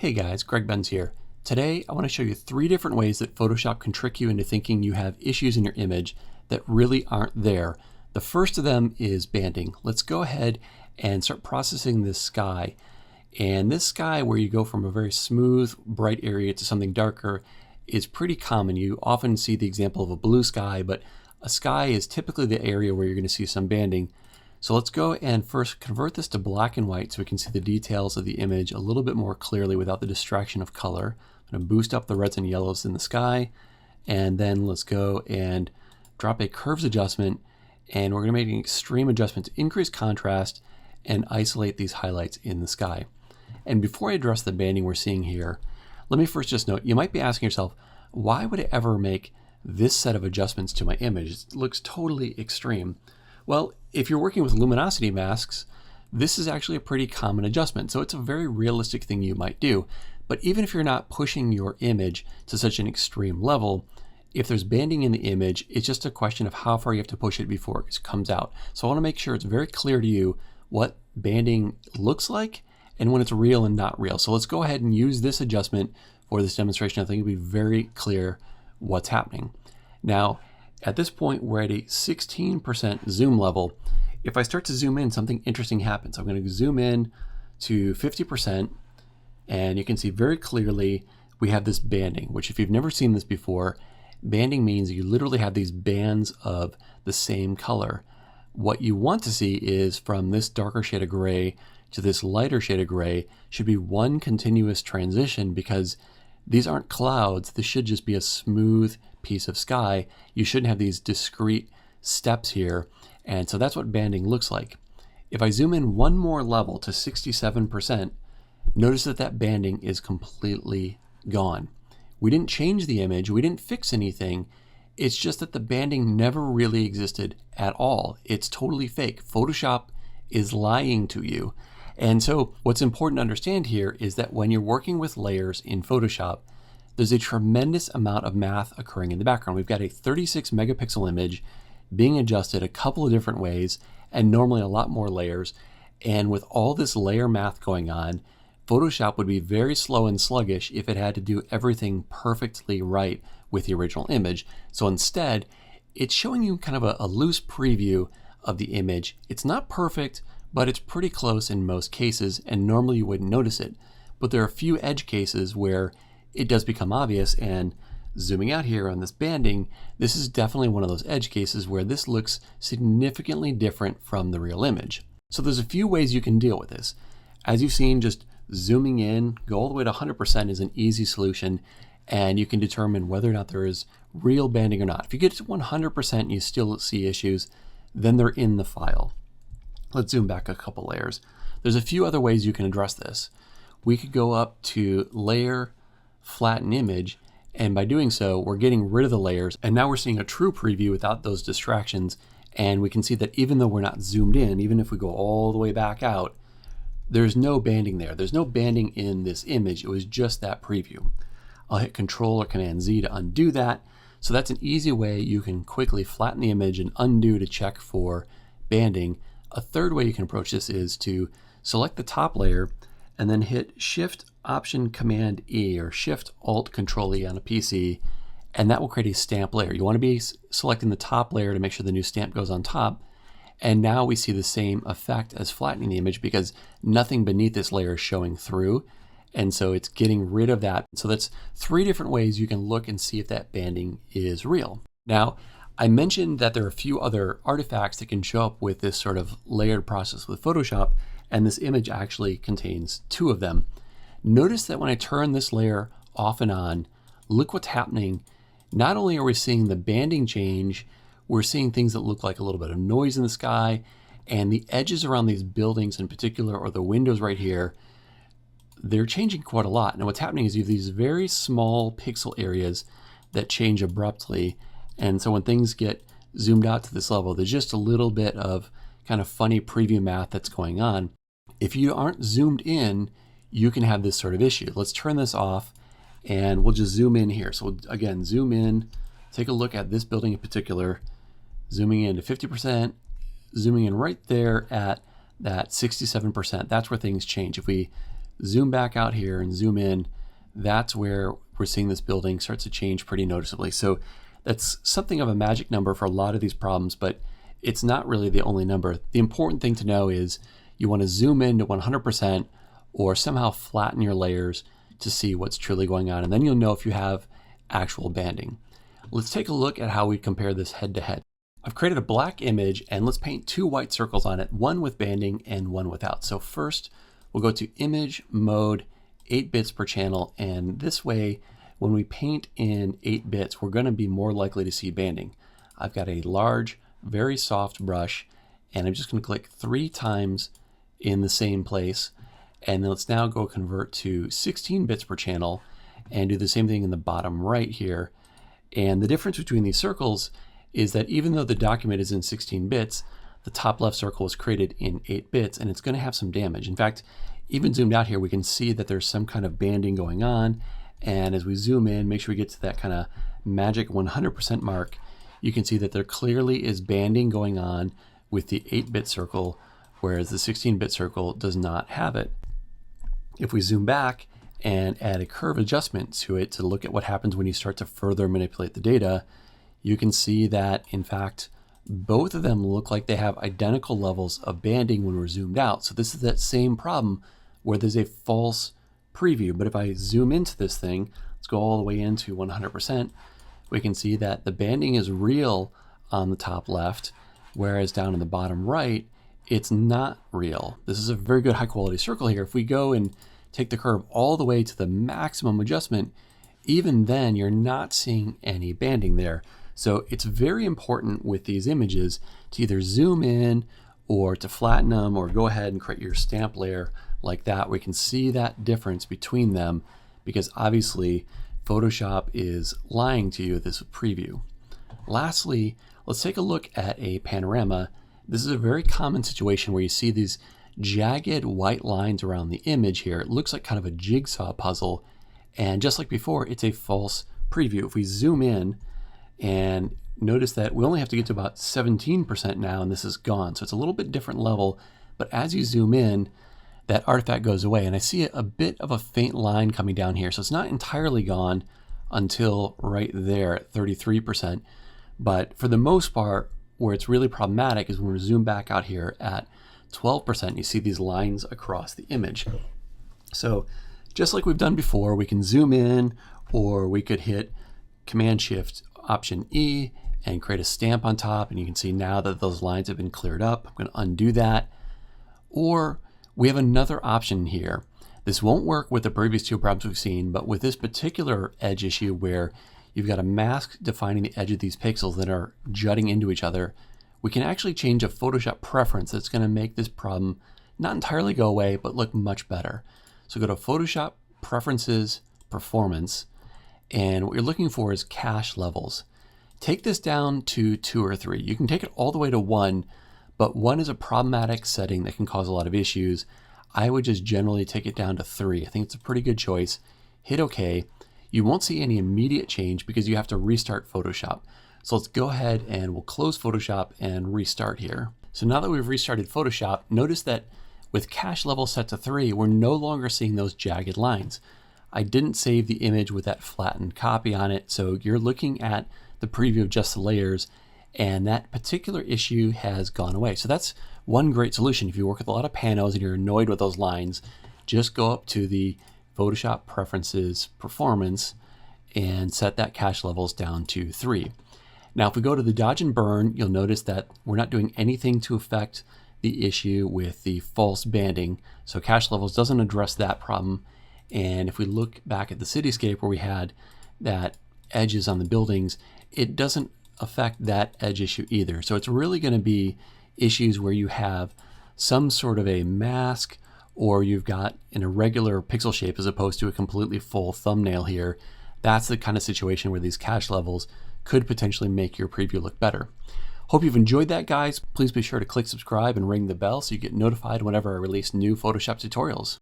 Hey guys, Greg Benz here. Today I want to show you 3 different ways that Photoshop can trick you into thinking you have issues in your image that really aren't there. The first of them is banding. Let's go ahead and start processing this sky. And this sky, where you go from a very smooth, bright area to something darker, is pretty common. You often see the example of a blue sky, but a sky is typically the area where you're going to see some banding. So let's go and first convert this to black and white so we can see the details of the image a little bit more clearly without the distraction of color. I'm going to boost up the reds and yellows in the sky, and then let's go and drop a curves adjustment, and we're going to make an extreme adjustment to increase contrast and isolate these highlights in the sky. And before I address the banding we're seeing here, let me first just note, you might be asking yourself, why would I ever make this set of adjustments to my image? It looks totally extreme. Well, if you're working with luminosity masks, this is actually a pretty common adjustment. So it's a very realistic thing you might do. But even if you're not pushing your image to such an extreme level, if there's banding in the image, it's just a question of how far you have to push it before it comes out. So I want to make sure it's very clear to you what banding looks like and when it's real and not real. So let's go ahead and use this adjustment for this demonstration. I think it'll be very clear what's happening. Now, at this point, we're at a 16% zoom level. If I start to zoom in, something interesting happens. I'm going to zoom in to 50%, and you can see very clearly we have this banding, which if you've never seen this before, banding means you literally have these bands of the same color. What you want to see is from this darker shade of gray to this lighter shade of gray should be one continuous transition, because these aren't clouds. This should just be a smooth piece of sky. You shouldn't have these discrete steps here. And so that's what banding looks like. If I zoom in one more level to 67%, notice that that banding is completely gone. We didn't change the image. We didn't fix anything. It's just that the banding never really existed at all. It's totally fake. Photoshop is lying to you. And so what's important to understand here is that when you're working with layers in Photoshop, there's a tremendous amount of math occurring in the background. We've got a 36 megapixel image being adjusted a couple of different ways, and normally a lot more layers. And with all this layer math going on, Photoshop would be very slow and sluggish if it had to do everything perfectly right with the original image. So instead, it's showing you kind of a loose preview of the image. It's not perfect, but it's pretty close in most cases, and normally you wouldn't notice it. But there are a few edge cases where it does become obvious, and zooming out here on this banding, this is definitely one of those edge cases where this looks significantly different from the real image. So there's a few ways you can deal with this. As you've seen, just zooming in, go all the way to 100% is an easy solution, and you can determine whether or not there is real banding or not. If you get to 100% and you still see issues, then they're in the file. Let's zoom back a couple layers. There's a few other ways you can address this. We could go up to Layer, Flatten Image, and by doing so, we're getting rid of the layers, and now we're seeing a true preview without those distractions, and we can see that even though we're not zoomed in, even if we go all the way back out, there's no banding there. There's no banding in this image. It was just that preview. I'll hit Control or Command Z to undo that. So that's an easy way you can quickly flatten the image and undo to check for banding. A third way you can approach this is to select the top layer and then hit Shift Option Command E or Shift Alt Control E on a PC, and that will create a stamp layer. You want to be selecting the top layer to make sure the new stamp goes on top. And now we see the same effect as flattening the image because nothing beneath this layer is showing through. And so it's getting rid of that. So that's 3 different ways you can look and see if that banding is real. Now, I mentioned that there are a few other artifacts that can show up with this sort of layered process with Photoshop, and this image actually contains 2 of them. Notice that when I turn this layer off and on, look what's happening. Not only are we seeing the banding change, we're seeing things that look like a little bit of noise in the sky, and the edges around these buildings in particular, or the windows right here, they're changing quite a lot. And what's happening is you have these very small pixel areas that change abruptly. And so when things get zoomed out to this level, there's just a little bit of kind of funny preview math that's going on. If you aren't zoomed in, you can have this sort of issue. Let's turn this off and we'll just zoom in here. So again, zoom in, take a look at this building in particular, zooming in to 50%, zooming in right there at that 67%. That's where things change. If we zoom back out here and zoom in, that's where we're seeing this building starts to change pretty noticeably. So that's something of a magic number for a lot of these problems, but it's not really the only number. The important thing to know is you want to zoom in to 100% or somehow flatten your layers to see what's truly going on, and then you'll know if you have actual banding. Let's take a look at how we compare this head to head. I've created a black image and let's paint two white circles on it, one with banding and one without. So first we'll go to image mode, 8 bits per channel, and this way when we paint in 8 bits we're going to be more likely to see banding. I've got a large, very soft brush and I'm just going to click 3 times in the same place, and then let's now go convert to 16 bits per channel and do the same thing in the bottom right here. And the difference between these circles is that even though the document is in 16 bits, the top left circle was created in 8 bits and it's going to have some damage. In fact, even zoomed out here, we can see that there's some kind of banding going on. And as we zoom in, make sure we get to that kind of magic 100% mark, you can see that there clearly is banding going on with the 8-bit circle, whereas the 16-bit circle does not have it. If we zoom back and add a curve adjustment to it to look at what happens when you start to further manipulate the data, you can see that in fact both of them look like they have identical levels of banding when we're zoomed out. So this is that same problem where there's a false preview. But if I zoom into this thing, let's go all the way into 100%, we can see that the banding is real on the top left, whereas down in the bottom right it's not real. This is a very good high quality circle here. If we go and take the curve all the way to the maximum adjustment, even then you're not seeing any banding there. So it's very important with these images to either zoom in or to flatten them or go ahead and create your stamp layer like that, where you can see that difference between them, because obviously Photoshop is lying to you with this preview. Lastly, let's take a look at a panorama. This is a very common situation where you see these jagged white lines around the image here. It looks like kind of a jigsaw puzzle, and just like before, it's a false preview. If we zoom in and notice that we only have to get to about 17% now and this is gone. So it's a little bit different level, but as you zoom in, that artifact goes away. And I see a bit of a faint line coming down here. So it's not entirely gone until right there at 33%. But for the most part, where it's really problematic is when we zoom back out here at 12%, you see these lines across the image. So just like we've done before, we can zoom in, or we could hit Command-Shift Option E and create a stamp on top, and you can see now that those lines have been cleared up. I'm going to undo that. Or we have another option here. This won't work with the previous two problems we've seen, but with this particular edge issue where you've got a mask defining the edge of these pixels that are jutting into each other, we can actually change a Photoshop preference that's going to make this problem not entirely go away, but look much better. So go to Photoshop Preferences, Performance, and what you're looking for is cache levels. Take this down to 2 or 3. You can take it all the way to 1, but 1 is a problematic setting that can cause a lot of issues. I would just generally take it down to 3. I think it's a pretty good choice. Hit OK. You won't see any immediate change because you have to restart Photoshop. So let's go ahead and we'll close Photoshop and restart here. So now that we've restarted Photoshop, notice that with cache level set to 3, we're no longer seeing those jagged lines. I didn't save the image with that flattened copy on it, so you're looking at the preview of just the layers, and that particular issue has gone away. So that's one great solution. If you work with a lot of panos and you're annoyed with those lines, just go up to the Photoshop Preferences, Performance, and set that cache levels down to 3. Now if we go to the dodge and burn, you'll notice that we're not doing anything to affect the issue with the false banding. So cache levels doesn't address that problem. And if we look back at the cityscape where we had that edges on the buildings, it doesn't affect that edge issue either. So it's really going to be issues where you have some sort of a mask, or you've got an irregular pixel shape as opposed to a completely full thumbnail here. That's the kind of situation where these cache levels could potentially make your preview look better. Hope you've enjoyed that, guys. Please be sure to click subscribe and ring the bell so you get notified whenever I release new Photoshop tutorials.